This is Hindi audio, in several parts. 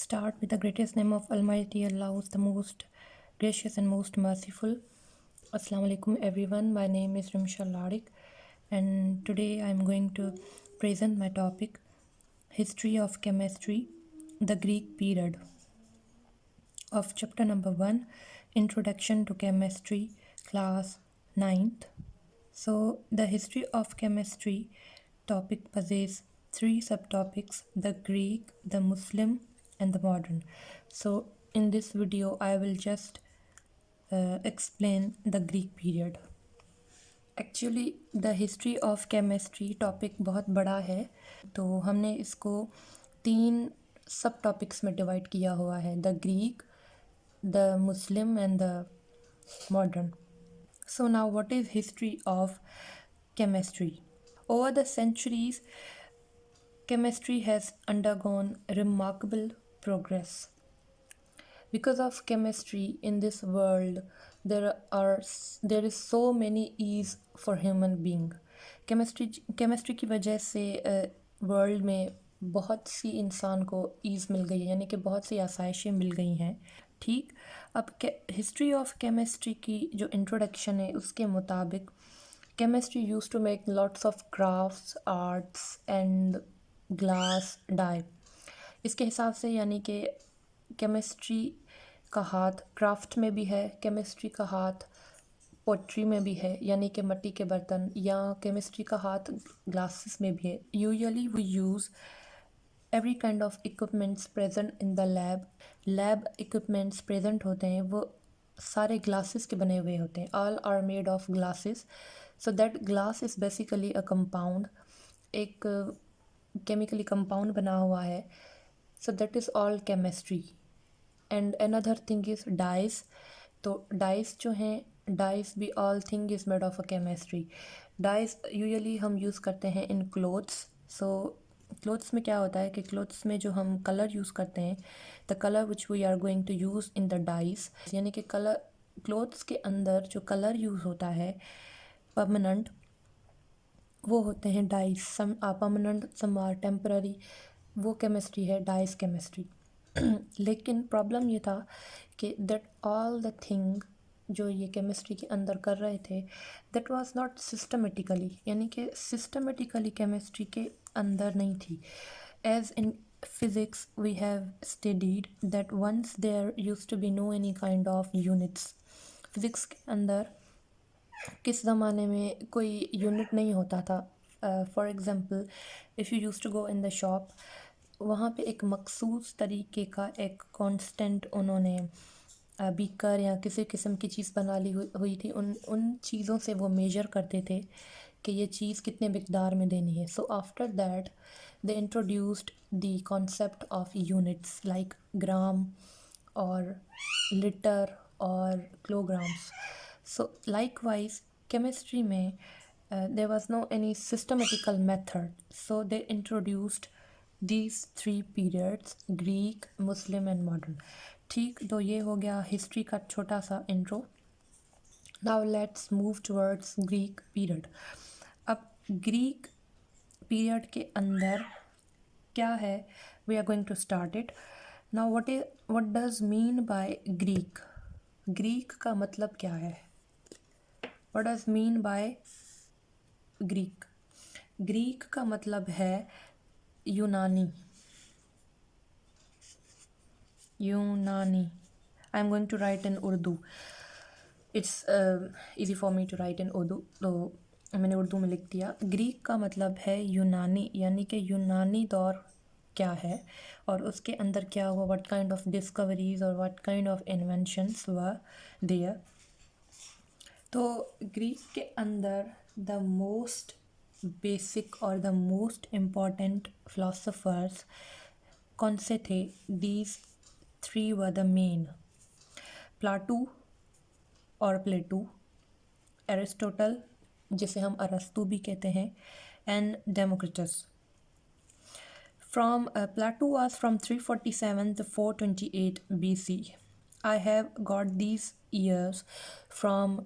Start with the greatest name of Almighty Allah, who is the most gracious and most merciful. Assalamu alaikum everyone. My name is Rimsha Ladik, and today I am going to present my topic History of Chemistry, the Greek period, of chapter number 1, Introduction to Chemistry, class 9th. So, the history of chemistry topic possesses three subtopics: the Greek, the Muslim, and the modern. So, in this video, I will just explain the Greek period. Actually the history of chemistry topic बहुत बड़ा है, तो हमने इसको 3 सब टॉपिक्स में डिवाइड किया हुआ है: the Greek, the Muslim and the modern. So now what is history of chemistry? Over the centuries, chemistry has undergone remarkable progress. Because of chemistry in this world, there is so many ease for human being. Chemistry की वजह से वर्ल्ड में बहुत सी इंसान को ईज़ मिल गई है, यानी कि बहुत सी आसाइशें मिल गई हैं. ठीक, अब हिस्ट्री ऑफ केमिस्ट्री की जो इंट्रोडक्शन है उसके मुताबिक chemistry use to make lots of crafts, arts and glass, dye. इसके हिसाब से यानी कि केमिस्ट्री का हाथ क्राफ्ट में भी है, केमिस्ट्री का हाथ पोट्री में भी है, यानी कि मिट्टी के बर्तन, या केमिस्ट्री का हाथ ग्लासेस में भी है. Usually we use every kind of equipments present in the lab equipments present होते हैं वो सारे ग्लासेस के बने हुए होते हैं. All are made of glasses. So that glass is basically a compound, एक केमिकली कंपाउंड बना हुआ है. So that is all chemistry. And another thing is dyes. तो डाइस जो हैं, डाइस भी all thing is made of a chemistry. Dyes usually हम यूज़ करते हैं इन क्लोथ्स. सो क्लोथ्स में क्या होता है कि क्लोथ्स में जो हम कलर यूज़ करते हैं, the colour which we are going to use in the dyes, यानी कि कलर क्लोथ्स के अंदर जो कलर यूज़ होता है परमानेंट, वो होते हैं dyes. Some are permanent, some are temporary. वो केमिस्ट्री है डाइस केमिस्ट्री. लेकिन प्रॉब्लम ये था कि दैट ऑल द थिंग जो ये केमिस्ट्री के अंदर कर रहे थे, दैट वाज नॉट सिस्टमेटिकली, यानी कि सिस्टमेटिकली केमिस्ट्री के अंदर नहीं थी. As in physics we have studied that once there used to be no any kind of units. Physics के अंदर किस ज़माने में कोई यूनिट नहीं होता था. For example, if you use to go in the shop, वहाँ पे एक मखसूस तरीके का एक कांस्टेंट उन्होंने बीकर या किसी किस्म की चीज़ बना ली हुई थी. उन चीज़ों से वो मेजर करते थे कि ये चीज़ कितने मिकदार में देनी है. So after that they introduced the concept of units like gram और लीटर और किलोग्राम्स. सो लाइकवाइज केमिस्ट्री में there was no any systematical method, so they introduced these 3 periods: Greek, Muslim and modern. ठीक, तो ये हो गया हिस्ट्री का छोटा सा intro. Now let's move towards Greek period. अब ग्रीक पीरियड के अंदर क्या है, we are going to start it now. What does mean by Greek? Greek का मतलब क्या है? What does mean by Greek? Greek का मतलब है यूनानी. I am going to write in Urdu. It's easy for me to write in Urdu, तो मैंने उर्दू में लिख दिया. ग्रीक का मतलब है यूनानी, यानी कि यूनानी दौर क्या है और उसके अंदर क्या हुआ, व्हाट काइंड ऑफ डिस्कवरीज और what kind of inventions were there. तो ग्रीक के अंदर द मोस्ट बेसिक और द मोस्ट इम्पॉर्टेंट फिलोसफर्स कौन से थे? These 3 were the main: Plato और प्लेटू, एरिस्टोटल जिसे हम अरस्तु भी कहते हैं, and Democritus. From Plato was from 347 to 428 BC. I have got these years from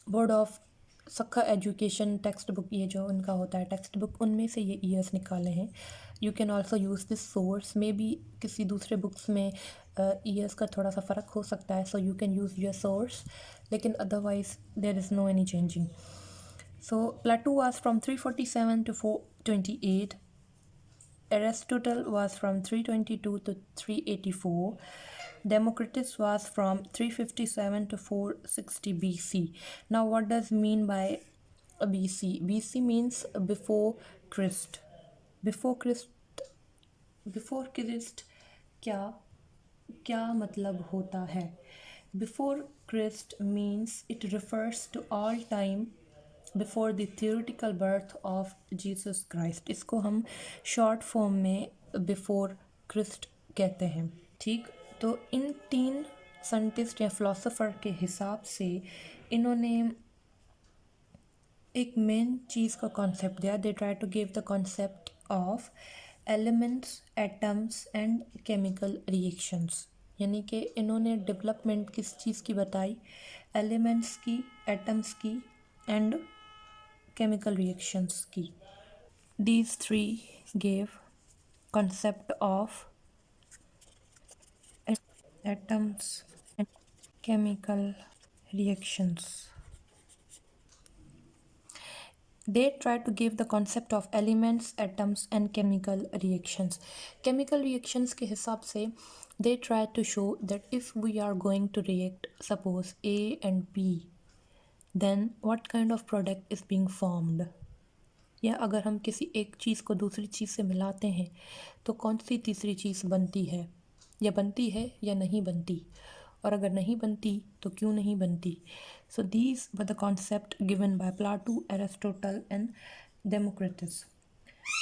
Board of सखा एजुकेशन टेक्स्ट बुक, ये जो उनका होता है टेक्स्ट बुक, उनमें से ये ईयर्स निकाले हैं। You can also use this source, may be किसी दूसरे बुक्स में ईयर्स का थोड़ा सा फ़र्क हो सकता है, so you can use your source, लेकिन otherwise there is no any changing. So Plato was from 347 to 428. Aristotle was from 322 to 384. Democritus was from 357 to 460 BC. Now, what does mean by BC? BC means before Christ. Before Christ, before Christ क्या क्या मतलब होता है? Before Christ means it refers to all time before the theoretical birth of Jesus Christ. इसको हम शॉर्ट फॉर्म में before Christ कहते हैं. ठीक, तो इन 3 साइंटिस्ट या फिलोसोफर के हिसाब से इन्होंने एक मेन चीज़ का कॉन्सेप्ट दिया. They try to give the concept of elements, atoms and chemical reactions. यानी कि इन्होंने डेवलपमेंट किस चीज़ की बताई? एलिमेंट्स की, एटम्स की एंड chemical reactions की. These three gave concept of atoms and chemical reactions. They try to give the concept of elements, atoms and chemical reactions. Chemical reactions के हिसाब से they try to show that if we are going to react, suppose A and B, then what kind of product is being formed. या अगर हम किसी एक चीज़ को दूसरी चीज़ से मिलाते हैं तो कौन सी तीसरी चीज़ बनती है, या बनती है या नहीं बनती, और अगर नहीं बनती तो क्यों नहीं बनती. So these were the concept given by Plato, Aristotle and Democritus.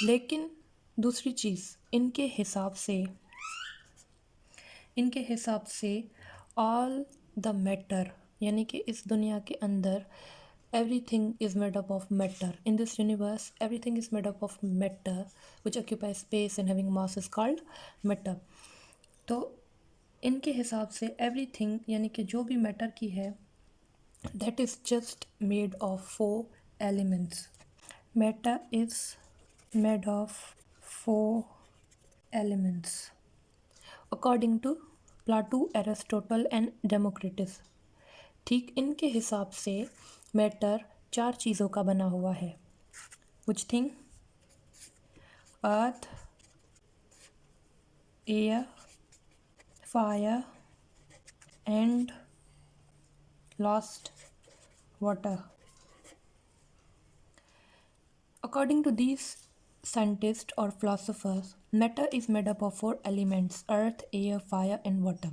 लेकिन दूसरी चीज़ इनके हिसाब से ऑल द मैटर, यानी कि इस दुनिया के अंदर everything is made up of matter. In this universe, everything is made up of matter, which occupies space and having mass is called matter. तो इनके हिसाब से everything, यानी कि जो भी matter की है, that is just made of 4 elements. Matter is made of 4 elements, according to Plato, Aristotle and Democritus. ठीक, इनके हिसाब से मैटर 4 चीज़ों का बना हुआ है. Which thing? Earth, air, fire and lost water. According to these scientists or philosophers, matter is made up of 4 elements: earth, air, fire and water.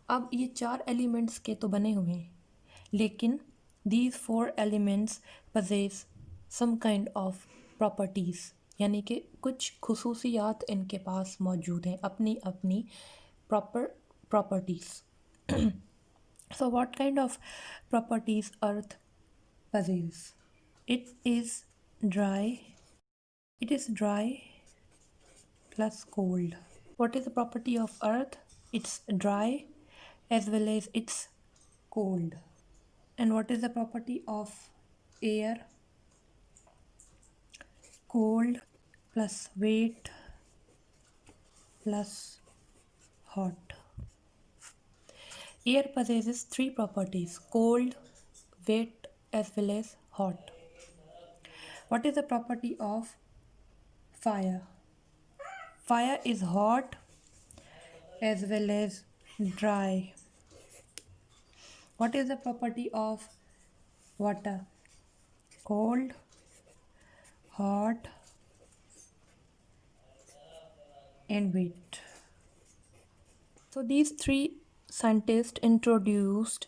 अब ये 4 एलिमेंट्स के तो बने हुए हैं, लेकिन these 4 elements possess some kind of properties, यानी कि कुछ खुसूसियात इनके पास मौजूद हैं, अपनी अपनी properties. So what kind of properties earth possesses? It is dry plus cold. What is the property of earth? It's dry as well as it's cold. And what is the property of air? Cold plus weight plus hot. Air possesses 3 properties: cold, wet as well as hot. What is the property of fire? Fire is hot as well as dry. What is the property of water? Cold, hot and wet. So these 3 scientists introduced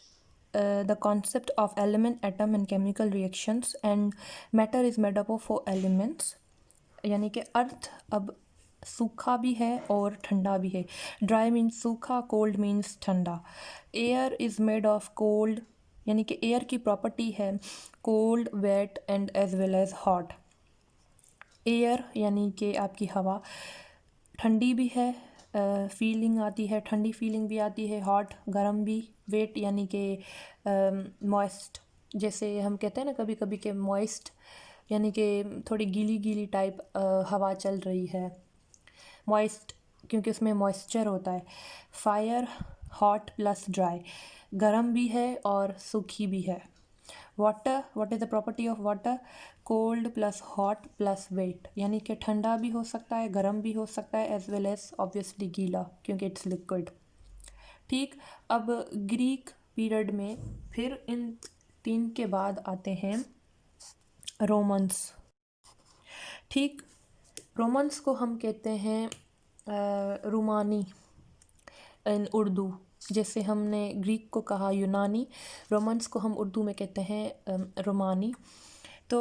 the concept of element, atom and chemical reactions, and matter is made up of 4 elements. यानी कि अर्थ अब सूखा भी है और ठंडा भी है. ड्राई मीन्स सूखा, कोल्ड मीन्स ठंडा. Air is made of cold, यानी कि एयर की प्रॉपर्टी है cold, wet and as well as hot. Air यानी कि आपकी हवा ठंडी भी है, फीलिंग आती है, ठंडी फीलिंग भी आती है, हॉट गर्म भी. वेट यानी कि मॉइस्ट, जैसे हम कहते हैं ना कभी कभी कि मॉइस्ट, यानी कि थोड़ी गीली गीली टाइप हवा चल रही है, मॉइस्ट क्योंकि उसमें मॉइस्चर होता है। फायर, हॉट प्लस ड्राई, गर्म भी है और सूखी भी है। Water, what is the property of water? Cold plus hot plus wet, यानी कि ठंडा भी हो सकता है, गर्म भी हो सकता है, एज वेल एज ऑब्वियसली गीला क्योंकि इट्स लिक्विड। ठीक, अब ग्रीक पीरियड में फिर इन तीन के बाद आते हैं रोमन्स। ठीक, रोमन्स को हम कहते हैं रोमानी इन उर्दू। जैसे हमने ग्रीक को कहा यूनानी, रोमन्स को हम उर्दू में कहते हैं रोमानी। तो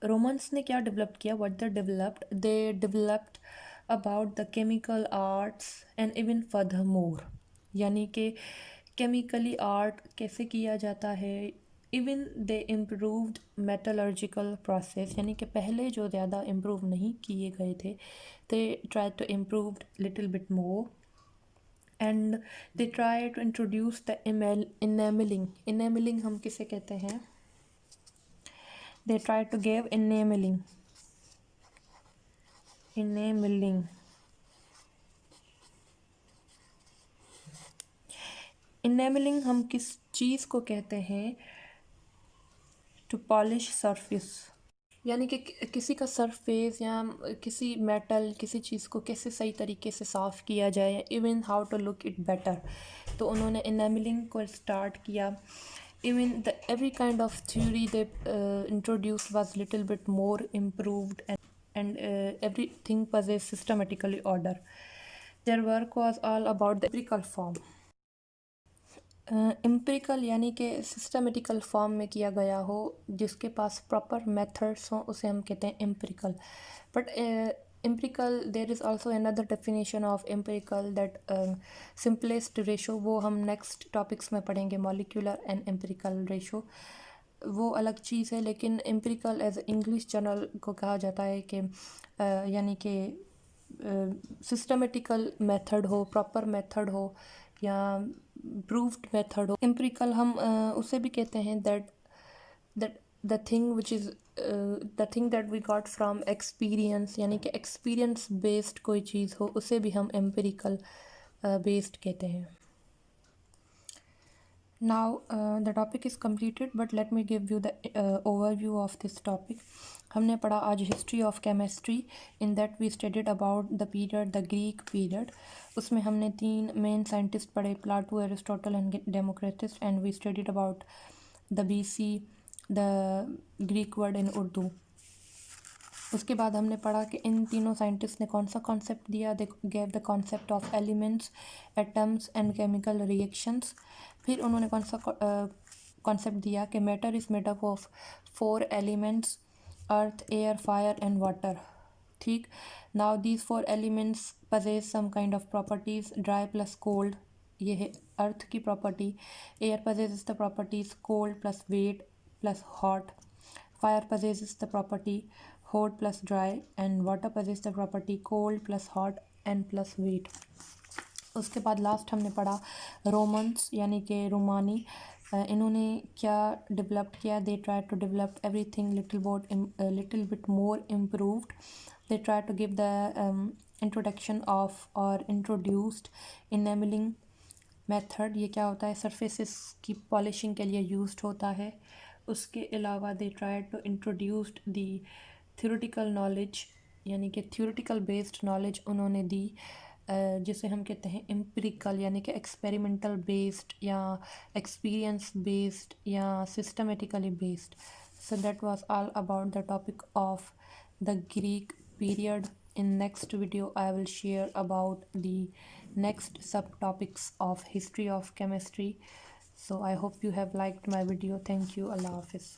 रोमन्स ने क्या डेवलप किया? What they developed about the chemical arts and even further more, यानी कि केमिकली आर्ट कैसे किया जाता है। Even they improved metallurgical process, यानी कि पहले जो ज़्यादा इम्प्रूव नहीं किए गए थे, they try to improve little bit more and they try to introduce the enamelling. Enamelling हम किसे कहते हैं? They try to give enamelling. Enamelling, enamelling हम किस चीज़ को कहते हैं? टू पॉलिश सरफेस, यानी कि किसी का सरफेस या किसी मेटल, किसी चीज़ को कैसे सही तरीके से साफ़ किया जाए, even how to look it better. तो उन्होंने इनेमलिंग को स्टार्ट किया। Even the every kind of theory they introduce was little bit more improved and everything was a systematically order. Their work was all about the empirical form. Empirical यानी कि सिस्टमेटिकल फॉर्म में किया गया हो, जिसके पास प्रॉपर मेथड्स हों, उसे हम कहते हैं empirical. But empirical, there is also another definition of empirical, that simplest ratio, वो हम नेक्स्ट टॉपिक्स में पढ़ेंगे, मॉलिक्यूलर एंड एम्पिरिकल रेशो, वो अलग चीज़ है। लेकिन एम्पिरिकल एज इंग्लिश जर्नल को कहा जाता है कि यानी कि सिस्टमेटिकल मेथड हो, प्रॉपर मेथड हो या प्रूव्ड मेथड हो। एम्पिरिकल हम उसे भी कहते हैं that that the thing which is the thing that we got from experience, यानी कि एक्सपीरियंस बेस्ड कोई चीज़ हो, उसे भी हम एम्पिरिकल बेस्ड कहते हैं। Now the topic is completed, but let me give you the overview of this topic. हमने पढ़ा आज history of chemistry, in that we studied about the period, the Greek period. उसमें हमने तीन मेन साइंटिस्ट पढ़े, Plato, Aristotle and Democritus, and we studied about the BC, the Greek word in Urdu. उसके बाद हमने पढ़ा कि इन तीनों साइंटिस्ट ने कौन सा कॉन्सेप्ट दिया। They gave the concept of elements, atoms and chemical reactions. फिर उन्होंने कौन सा कॉन्सेप्ट दिया कि matter is made up of 4 elements, earth, air, fire and water. ठीक, now these 4 elements possess some kind of properties, dry plus cold, ये है अर्थ की property. Air possess the properties cold plus wet plus hot. Fire possesses the property hot plus dry, and water possesses the property cold plus hot and plus weight. उसके बाद लास्ट हमने पढ़ा रोमन्स यानी कि रोमानी। इन्होंने क्या डेवलप किया? They try to develop everything little bit more improved. They try to give the introduction of और इंट्रोड्यूस्ड इनेमलिंग मेथड। ये क्या होता है? सरफेसेस की पॉलिशिंग के लिए यूज्ड होता है। उसके अलावा they try to introduced the theoretical knowledge, यानी कि थ्योरेटिकल बेस्ड नॉलेज उन्होंने दी, जिसे हम कहते हैं एम्पिरिकल, यानी कि एक्सपेरिमेंटल बेस्ड या एक्सपीरियंस बेस्ड या systematically based. So that was all about the topic of the Greek period. In next video I will share about the next subtopics of history of chemistry. So I hope you have liked my video. Thank you. Allah Hafiz.